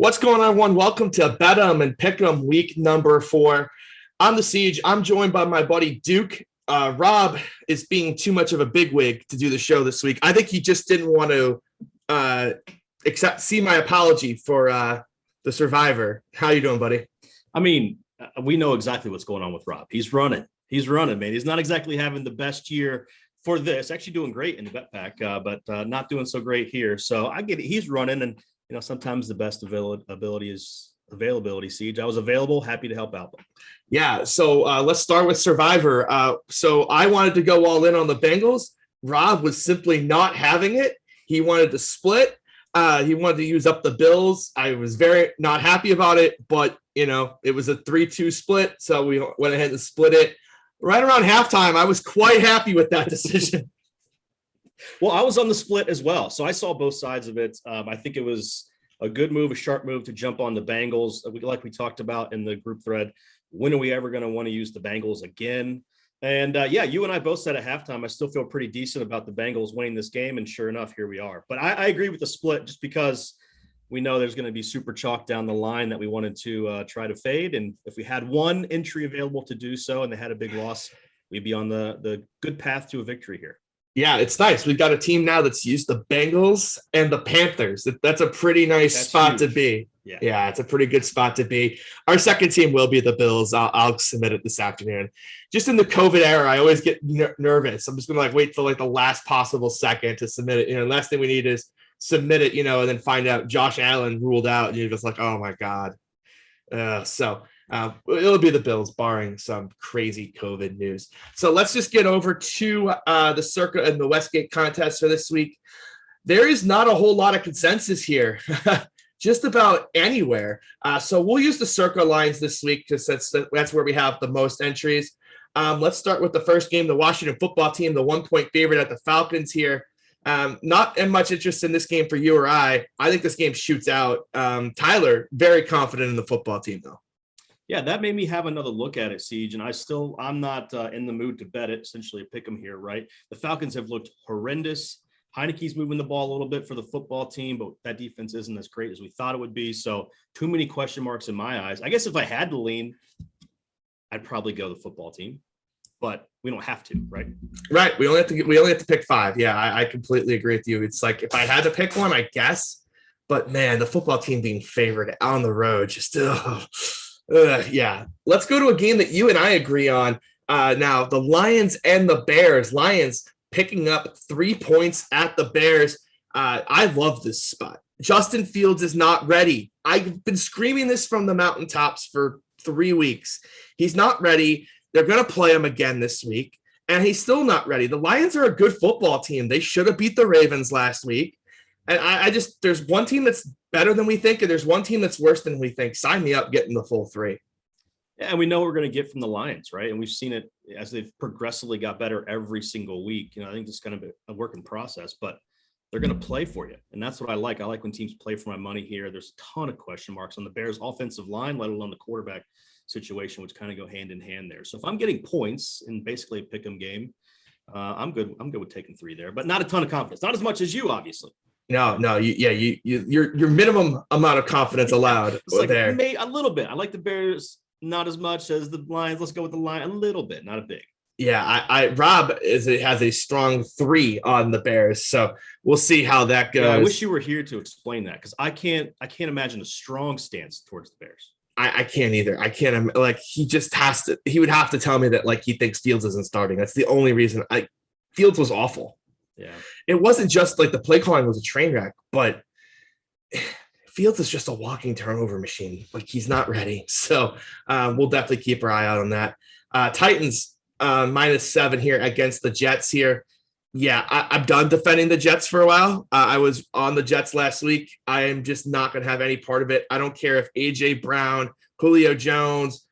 What's going on, everyone? Welcome to Bet'em and Pick'em week number 4. I'm the Siege. I'm joined by my buddy Duke. Rob is being too much of a bigwig to do the show this week. I think he just didn't want to see my apology for the Survivor. How you doing, buddy? I mean, we know exactly what's going on with Rob. He's running, man. He's not exactly having the best year for this. Actually doing great in the bet pack, but not doing so great here. So I get it. He's running, and sometimes the best availability is availability. Siege, I was available, happy to help out. Yeah. So let's start with Survivor. So I wanted to go all in on the Bengals. Rob was simply not having it. He wanted to split. He wanted to use up the Bills. I was very not happy about it, but it was a 3-2 split. So we went ahead and split it right around halftime. I was quite happy with that decision. Well, I was on the split as well, so I saw both sides of it. I think it was a good move, a sharp move to jump on the Bengals. Like we talked about in the group thread, when are we ever going to want to use the Bengals again? And you and I both said at halftime, I still feel pretty decent about the Bengals winning this game, and sure enough, here we are. But I agree with the split just because we know there's going to be super chalk down the line that we wanted to try to fade. And if we had one entry available to do so and they had a big loss, we'd be on the good path to a victory here. Yeah, it's nice. We've got a team now that's used the Bengals and the Panthers. That's a pretty nice spot to be. Yeah, it's a pretty good spot to be. Our second team will be the Bills. I'll submit it this afternoon. Just in the COVID era, I always get nervous. I'm just going to wait till the last possible second to submit it. Last thing we need is submit it, and then find out Josh Allen ruled out. And you're just like, oh my God. It'll be the Bills, barring some crazy COVID news. So let's just get over to the Circa and the Westgate contest for this week. There is not a whole lot of consensus here, just about anywhere. So we'll use the Circa lines this week because that's where we have the most entries. Let's start with the first game, the Washington football team, the 1-point favorite at the Falcons here. Not much interest in this game for you or I. I think this game shoots out. Tyler, very confident in the football team, though. Yeah, that made me have another look at it, Siege, and I'm not in the mood to bet it, essentially pick them here, right? The Falcons have looked horrendous. Heineke's moving the ball a little bit for the football team, but that defense isn't as great as we thought it would be, so too many question marks in my eyes. I guess if I had to lean, I'd probably go the football team, but we don't have to, right? Right, we only have to pick 5. Yeah, I completely agree with you. It's like if I had to pick one, I guess, but man, the football team being favored on the road, just yeah. Let's go to a game that you and I agree on. Now, the Lions and the Bears. Lions picking up 3 points at the Bears. I love this spot. Justin Fields is not ready. I've been screaming this from the mountaintops for 3 weeks. He's not ready. They're going to play him again this week, and he's still not ready. The Lions are a good football team. They should have beat the Ravens last week. And there's one team that's better than we think, and there's one team that's worse than we think. Sign me up getting the full 3. Yeah, and we know what we're going to get from the Lions, right? And we've seen it as they've progressively got better every single week. I think it's kind of a work in process, but they're going to play for you. And that's what I like. I like when teams play for my money here. There's a ton of question marks on the Bears' offensive line, let alone the quarterback situation, which kind of go hand in hand there. So if I'm getting points in basically a pick 'em game, I'm good. I'm good with taking 3 there, but not a ton of confidence. Not as much as you, obviously. No, your minimum amount of confidence allowed. It's like there. A little bit. I like the Bears not as much as the Lions. Let's go with the Lions a little bit, not a big. Yeah, Rob has a strong 3 on the Bears, so we'll see how that goes. Yeah, I wish you were here to explain that because I can't imagine a strong stance towards the Bears. I can't either. I can't he just has to. He would have to tell me that he thinks Fields isn't starting. That's the only reason. Fields was awful. Yeah, it wasn't just the play calling was a train wreck, but Fields is just a walking turnover machine. He's not ready. So we'll definitely keep our eye out on that. Titans -7 here against the Jets here. Yeah, I'm done defending the Jets for a while. I was on the Jets last week. I am just not going to have any part of it. I don't care if A.J. Brown, Julio Jones,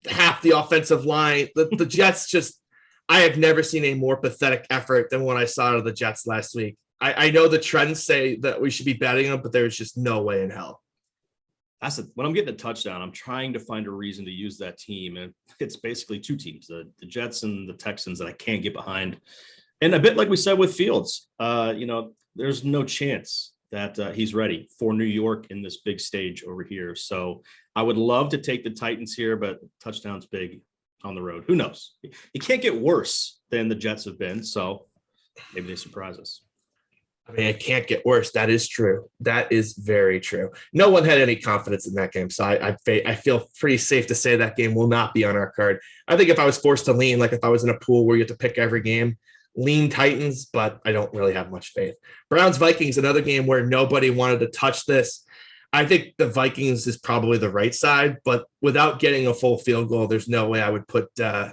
half the offensive line. The Jets just – I have never seen a more pathetic effort than what I saw out of the Jets last week. I know the trends say that we should be betting them, but there's just no way in hell. When I'm getting a touchdown, I'm trying to find a reason to use that team. And it's basically 2 teams, the Jets and the Texans, that I can't get behind. And a bit like we said with Fields, there's no chance that he's ready for New York in this big stage over here. So I would love to take the Titans here, but touchdown's big on the road. Who knows? It can't get worse than the Jets have been. So maybe they surprise us. I mean, it can't get worse. That is true. That is very true. No one had any confidence in that game. So I feel pretty safe to say that game will not be on our card. I think if I was forced to lean, like if I was in a pool where you have to pick every game, lean Titans, but I don't really have much faith. Browns Vikings, another game where nobody wanted to touch this. I think the Vikings is probably the right side, but without getting a full field goal, there's no way I would put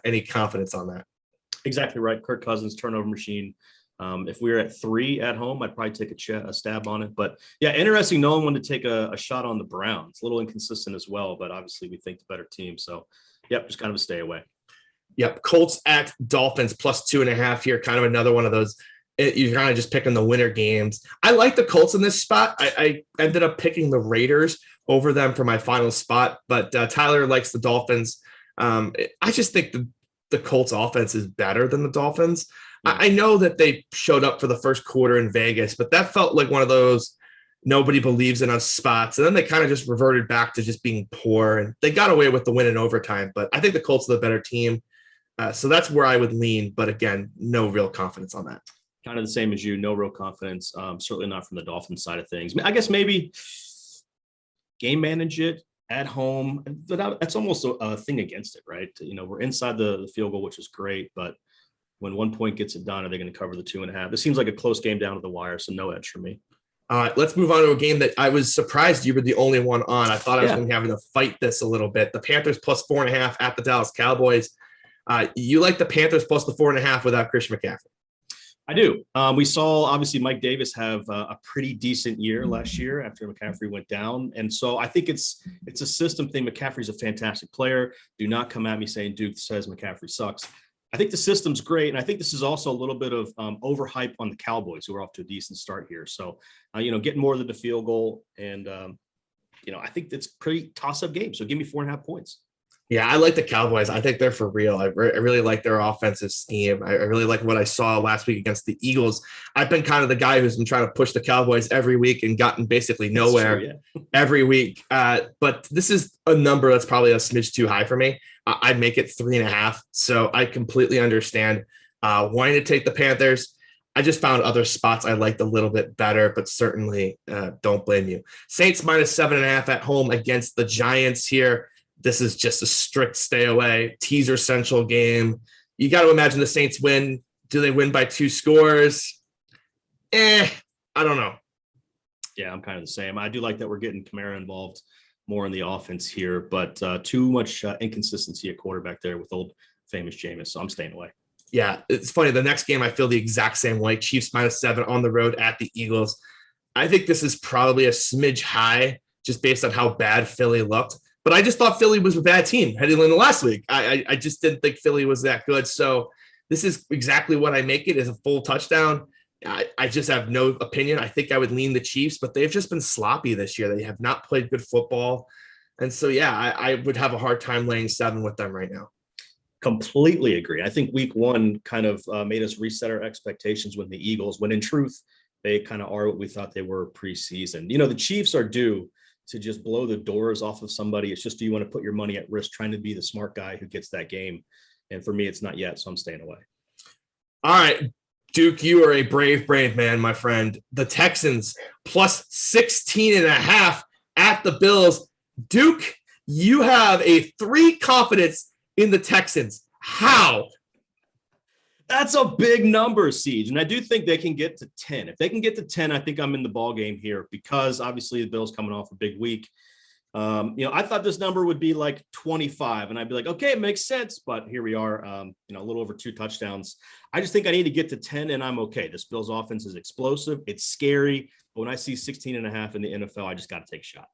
any confidence on that. Exactly right. Kirk Cousins, turnover machine. If we were at 3 at home, I'd probably take a stab on it. But yeah, interesting. No one wanted to take a shot on the Browns. A little inconsistent as well, but obviously we think the better team. So, yep, just kind of a stay away. Yep, Colts at Dolphins +2.5 here. Kind of another one of those. You're kind of just picking the winner games. I like the Colts in this spot. I ended up picking the Raiders over them for my final spot, but Tyler likes the Dolphins. I just think the Colts offense is better than the Dolphins. I know that they showed up for the first quarter in Vegas, but that felt like one of those nobody believes in us spots. And then they kind of just reverted back to just being poor, and they got away with the win in overtime. But I think the Colts are the better team. So that's where I would lean. But again, no real confidence on that. Kind of the same as you, no real confidence. Certainly not from the Dolphins side of things. I guess maybe game manage it at home. That's almost a thing against it, right? We're inside the field goal, which is great, but when 1 point gets it done, are they going to cover the 2.5? It seems like a close game down to the wire, so no edge for me. All right, let's move on to a game that I was surprised you were the only one on. I thought I was going to be having to fight this a little bit. The Panthers +4.5 at the Dallas Cowboys. You like the Panthers plus the 4.5 without Christian McCaffrey? I do. We saw, obviously, Mike Davis have a pretty decent year last year after McCaffrey went down. And so I think it's a system thing. McCaffrey's a fantastic player. Do not come at me saying Duke says McCaffrey sucks. I think the system's great. And I think this is also a little bit of overhype on the Cowboys, who are off to a decent start here. So, getting more than the field goal. And, I think it's a pretty toss-up game. So give me 4.5 points. Yeah, I like the Cowboys. I think they're for real. I really like their offensive scheme. I really like what I saw last week against the Eagles. I've been kind of the guy who's been trying to push the Cowboys every week and gotten basically nowhere every week. But this is a number that's probably a smidge too high for me. I'd make it 3.5. So I completely understand wanting to take the Panthers. I just found other spots I liked a little bit better, but certainly don't blame you. Saints -7.5 at home against the Giants here. This is just a strict stay away, teaser central game. You got to imagine the Saints win. Do they win by 2 scores? I don't know. Yeah, I'm kind of the same. I do like that we're getting Kamara involved more in the offense here, but too much inconsistency at quarterback there with old famous Jameis, so I'm staying away. Yeah, it's funny. The next game, I feel the exact same way. Chiefs -7 on the road at the Eagles. I think this is probably a smidge high just based on how bad Philly looked. But I just thought Philly was a bad team heading into last week. I just didn't think Philly was that good. So this is exactly what I make it, is a full touchdown. I just have no opinion. I think I would lean the Chiefs, but they've just been sloppy this year. They have not played good football. And so, yeah, I would have a hard time laying 7 with them right now. Completely agree. I think week 1 kind of made us reset our expectations with the Eagles, when in truth, they kind of are what we thought they were preseason. The Chiefs are due to just blow the doors off of somebody. It's just, do you want to put your money at risk trying to be the smart guy who gets that game? And for me, it's not yet, so I'm staying away. All right, Duke, you are a brave man, my friend. The Texans +16.5 at the Bills. Duke, you have a 3 confidence in the Texans. How? That's a big number, Siege. And I do think they can get to 10. If they can get to 10, I think I'm in the ball game here, because obviously the Bills coming off a big week. I thought this number would be like 25, and I'd be like, okay, it makes sense. But here we are, a little over 2 touchdowns. I just think I need to get to 10 and I'm okay. This Bills offense is explosive. It's scary. But when I see 16.5 in the NFL, I just got to take a shot.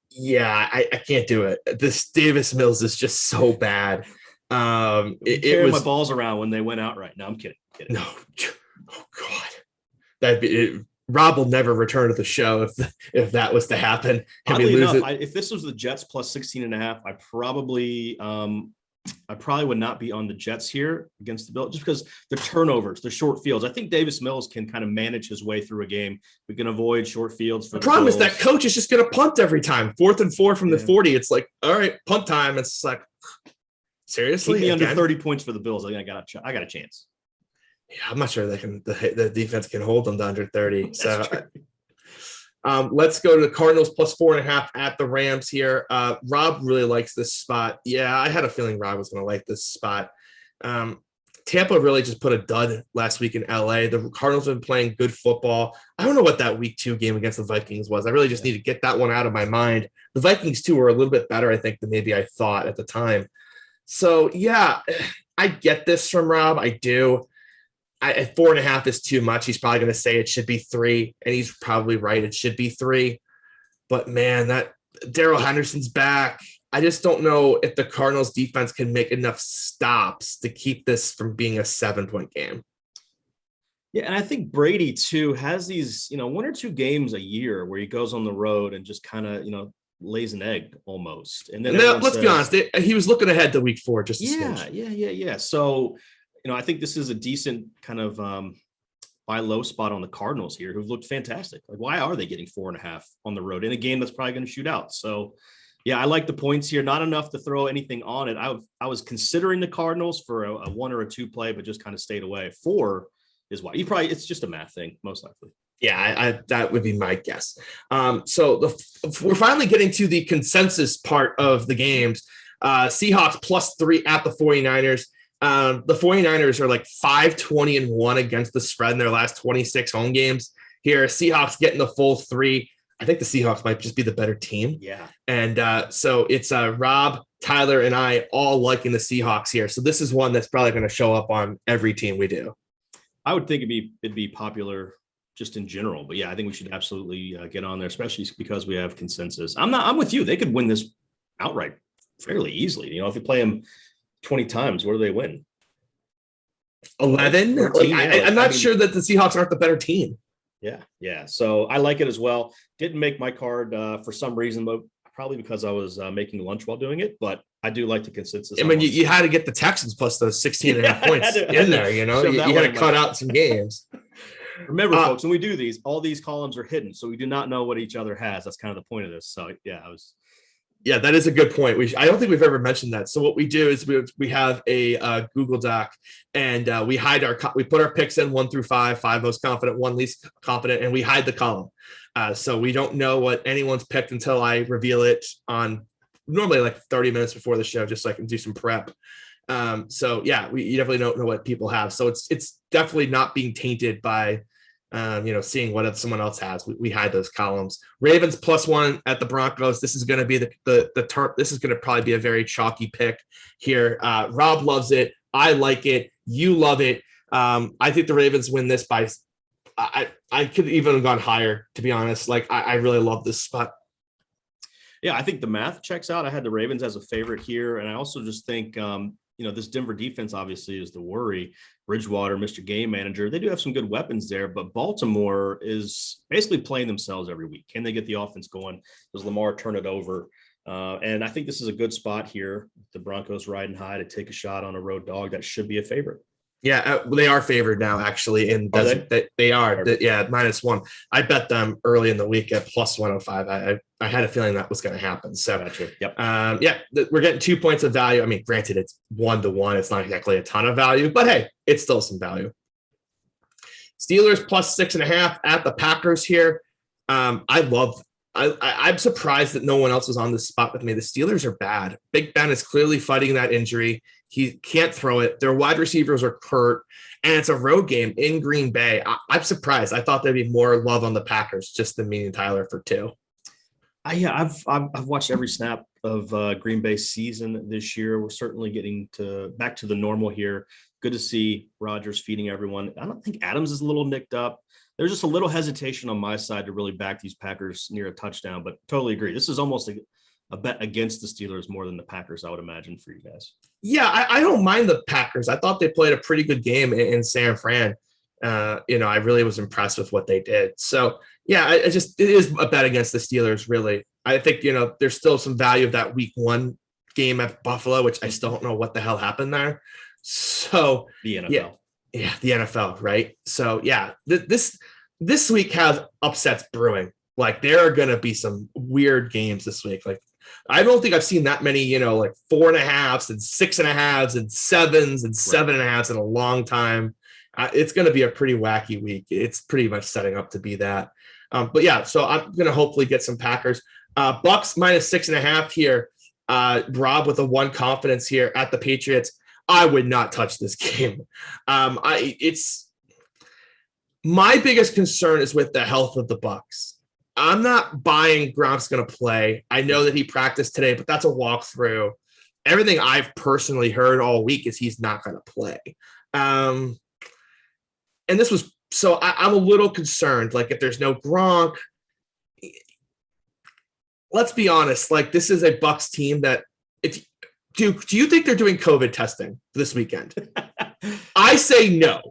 Yeah, I can't do it. This Davis Mills is just so bad. It was my balls around when they went out right now. I'm kidding. No, oh God, that'd be it. Rob will never return to the show if that was to happen. Oddly enough, if this was the Jets +16.5, I probably I probably would not be on the Jets here against the Bills just because the turnovers, the short fields. I think Davis Mills can kind of manage his way through a game. We can avoid short fields. The problem is that coach is just going to punt every time. 4th and 4 from the 40. It's like, all right, punt time. It's like, seriously? Keep me under 30 points for the Bills. I think I got a chance. Yeah, I'm not sure the defense can hold them to under 30. So let's go to the Cardinals plus 4.5 at the Rams here. Rob really likes this spot. Yeah, I had a feeling Rob was going to like this spot. Tampa really just put a dud last week in LA. The Cardinals have been playing good football. I don't know what that week 2 game against the Vikings was. I really just need to get that one out of my mind. The Vikings too were a little bit better, I think, than maybe I thought at the time. So yeah, I get this from Rob. I do. At 4.5 is too much. He's probably going to say it should be 3, and he's probably right. It should be 3. But man, that Darrell Henderson's back. I just don't know if the Cardinals defense can make enough stops to keep this from being a 7-point game. Yeah, and I think Brady too has these, 1 or 2 games a year where he goes on the road and just kind of, lays an egg almost. And then let's be honest, he was looking ahead to week 4. Just yeah. So, I think this is a decent kind of buy low spot on the Cardinals here, who've looked fantastic. Like, why are they getting 4.5 on the road in a game that's probably going to shoot out? So, yeah, I like the points here. Not enough to throw anything on it. I was considering the Cardinals for a 1 or a 2 play, but just kind of stayed away. 4 is why. It's just a math thing, most likely. Yeah, that would be my guess. So we're finally getting to the consensus part of the games. Seahawks plus 3 at the 49ers. The 49ers are like 5-20-1 against the spread in their last 26 home games. Here, Seahawks getting the full 3. I think the Seahawks might just be the better team. Yeah. And so it's Rob, Tyler, and I all liking the Seahawks here. So this is one that's probably going to show up on every team we do. I would think it'd be popular just in general, but yeah, I think we should absolutely get on there, especially because we have consensus. I'm with you. They could win this outright fairly easily. If you play them 20 times, what do they win? 11. I'm not sure that the Seahawks aren't the better team. Yeah. So I like it as well. Didn't make my card for some reason, but probably because I was making lunch while doing it. But I do like the consensus. I mean, you had to get the Texans plus those 16.5 points in there. You had to cut out some games. Remember, folks, when we do these, all these columns are hidden, so we do not know what each other has. That's kind of the point of this. So yeah, that is a good point. I don't think we've ever mentioned that. So what we do is we have a Google Doc, and we put our picks in 1 through 5 most confident, 1 least confident, and we hide the column. So we don't know what anyone's picked until I reveal it on normally like 30 minutes before the show, just so I can do some prep. So yeah, you definitely don't know what people have. So it's definitely not being tainted by seeing what someone else has. We hide those columns. Ravens plus 1 at the Broncos. This is going to be the term. This is going to probably be a very chalky pick here. Rob loves it. I like it. You love it. I think the Ravens win this by. I could even have gone higher, to be honest. Like I really love this spot. Yeah, I think the math checks out. I had the Ravens as a favorite here, and I also just think this Denver defense obviously is the worry. Bridgewater, Mr. Game Manager, they do have some good weapons there, but Baltimore is basically playing themselves every week. Can they get the offense going? Does Lamar turn it over? And I think this is a good spot here. The Broncos riding high to take a shot on a road dog. That should be a favorite. Yeah, they are favored now, actually. And they are. Yeah, -1. I bet them early in the week at plus 105. I had a feeling that was going to happen. So, yep. We're getting 2 points of value. I mean, granted, it's 1-1. It's not exactly a ton of value, but hey, it's still some value. Steelers plus 6.5 at the Packers here. I'm surprised that no one else was on this spot with me. The Steelers are bad. Big Ben is clearly fighting that injury. He can't throw it. Their wide receivers are hurt, and it's a road game in Green Bay. I'm surprised. I thought there'd be more love on the Packers just than me and Tyler for 2. I've watched every snap of Green Bay season this year. We're certainly getting back to the normal here. Good to see Rodgers feeding everyone. I don't think Adams is a little nicked up. There's just a little hesitation on my side to really back these Packers near a touchdown, but totally agree. This is almost a bet against the Steelers more than the Packers, I would imagine, for you guys. Yeah, I don't mind the Packers. I thought they played a pretty good game in San Fran. I really was impressed with what they did. So, yeah, it is a bet against the Steelers, really. I think, there's still some value of that week 1 game at Buffalo, which I still don't know what the hell happened there. So The NFL. Yeah, the NFL, right? So yeah, this week has upsets brewing. Like there are gonna be some weird games this week. Like I don't think I've seen that many, like 4.5s and 6.5s and 7s and 7.5s in a long time. It's going to be a pretty wacky week. It's pretty much setting up to be that. But yeah, so I'm going to hopefully get some Packers. Bucks minus 6.5 here. Rob with a 1 confidence here at the Patriots. I would not touch this game. It's my biggest concern is with the health of the Bucks. I'm not buying Gronk's going to play. I know that he practiced today, but that's a walkthrough. Everything I've personally heard all week is he's not going to play. And this was so I'm a little concerned. Like if there's no Gronk, let's be honest. Like this is a Bucks team that do you think they're doing COVID testing this weekend? I say no.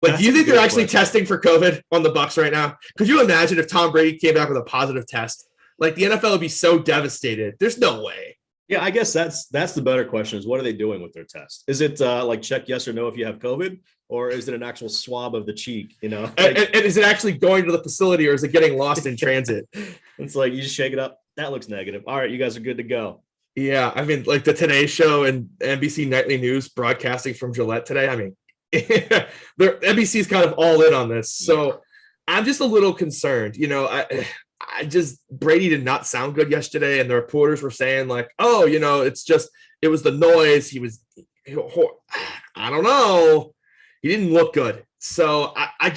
Like, do you think they're actually testing for COVID on the Bucks right now? Could you imagine if Tom Brady came back with a positive test? Like the NFL would be so devastated. There's no way. Yeah, I guess that's the better question is what are they doing with their test? Is it like check yes or no if you have COVID, or is it an actual swab of the cheek? Like, and is it actually going to the facility, or is it getting lost in transit? It's like you just shake it up. That looks negative. All right, you guys are good to go. Yeah, I mean, like the Today Show and NBC Nightly News broadcasting from Gillette today. I mean, NBC's kind of all in on this, so I'm just a little concerned. I just Brady did not sound good yesterday, and the reporters were saying like, "Oh, it was the noise. I don't know, he didn't look good." So I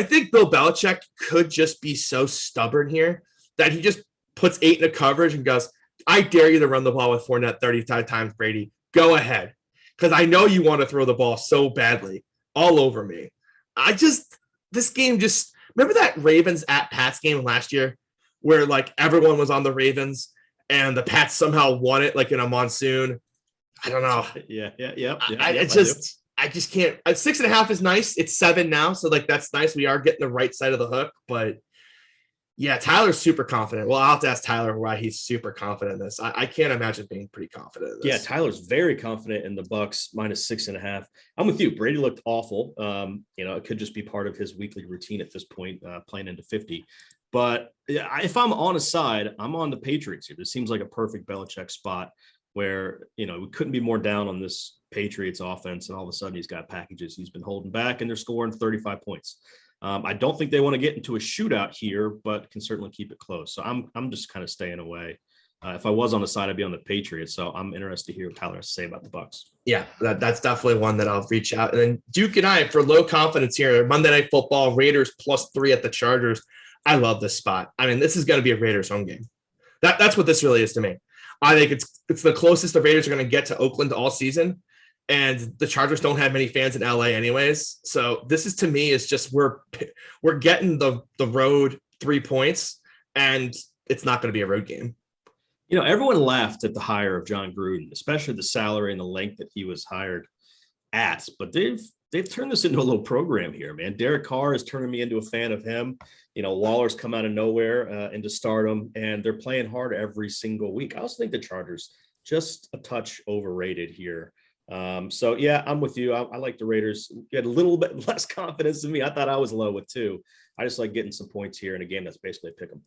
think Bill Belichick could just be so stubborn here that he just puts 8 in a coverage and goes, "I dare you to run the ball with Fournette 35 times, Brady. Go ahead." Because I know you want to throw the ball so badly all over me. This game just, remember that Ravens at Pats game last year where like everyone was on the Ravens and the Pats somehow won it like in a monsoon? I don't know. Yeah. I just can't. 6.5 is nice. It's 7 now. So like, that's nice. We are getting the right side of the hook, but yeah, Tyler's super confident. Well, I'll have to ask Tyler why he's super confident in this. I can't imagine being pretty confident in this. Yeah, Tyler's very confident in the Bucks minus 6.5. I'm with you. Brady looked awful. It could just be part of his weekly routine at this point, playing into 50. But if I'm on a side, I'm on the Patriots here. This seems like a perfect Belichick spot where, we couldn't be more down on this Patriots offense. And all of a sudden he's got packages. He's been holding back and they're scoring 35 points. I don't think they want to get into a shootout here, but can certainly keep it close. So I'm just kind of staying away. If I was on the side, I'd be on the Patriots. So I'm interested to hear what Tyler has to say about the Bucks. Yeah, that's definitely one that I'll reach out. And then Duke and I, for low confidence here, Monday Night Football, Raiders +3 at the Chargers. I love this spot. I mean, this is going to be a Raiders home game. That's what this really is to me. I think it's the closest the Raiders are going to get to Oakland all season. And the Chargers don't have many fans in LA anyways. So this is, to me, is just we're getting the road 3 points, and it's not going to be a road game. Everyone laughed at the hire of John Gruden, especially the salary and the length that he was hired at. But they've turned this into a little program here, man. Derek Carr is turning me into a fan of him. Waller's come out of nowhere into stardom, and they're playing hard every single week. I also think the Chargers just a touch overrated here. So yeah, I'm with you. I like the Raiders. You had a little bit less confidence in me. I thought I was low with 2. I just like getting some points here in a game that's basically a pick 'em.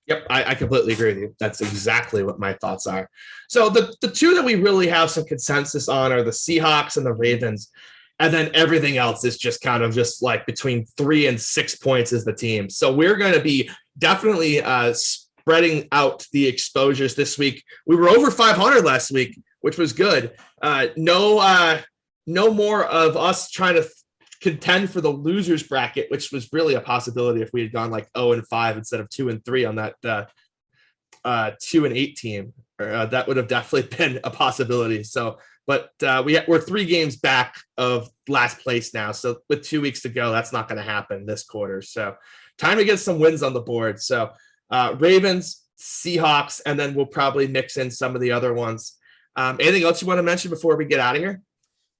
Yep, I completely agree with you. That's exactly what my thoughts are. So the 2 that we really have some consensus on are the Seahawks and the Ravens. And then everything else is just kind of just like between 3 and 6 points is the team. So we're going to be definitely spreading out the exposures this week. We were over 500 last week, which was good. No more of us trying to contend for the losers bracket, which was really a possibility if we had gone like 0-5 instead of 2-3 on that 2-8 team. That would have definitely been a possibility. So, but we're 3 games back of last place now. So with 2 weeks to go, that's not going to happen this quarter. So time to get some wins on the board. So Ravens, Seahawks, and then we'll probably mix in some of the other ones. Anything else you want to mention before we get out of here?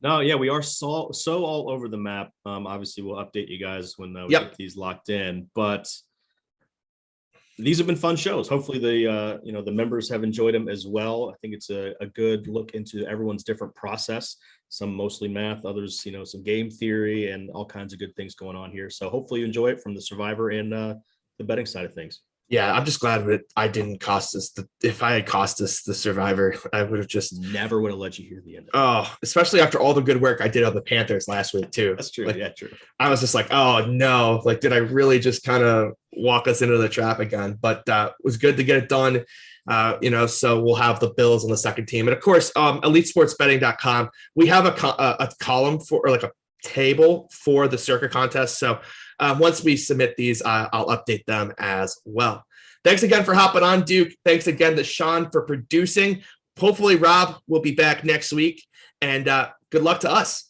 No, yeah, we are so all over the map. Obviously, we'll update you guys when we get these locked in. But these have been fun shows. Hopefully the members have enjoyed them as well. I think it's a good look into everyone's different process. Some mostly math, others, some game theory and all kinds of good things going on here. So hopefully you enjoy it from the Survivor and the betting side of things. Yeah, I'm just glad that I didn't cost us if I had cost us the Survivor, I would have just never would have let you hear the end. Oh, especially after all the good work I did on the Panthers last week too. That's true. Like, yeah, true. I was just like, oh no, like did I really just kind of walk us into the trap again? But it was good to get it done. So we'll have the Bills on the second team. And of course, elitesportsbetting.com, we have a column or like a table for the circuit contest. So once we submit these, I'll update them as well. Thanks again for hopping on, Duke. Thanks again to Sean for producing. Hopefully Rob will be back next week, and good luck to us.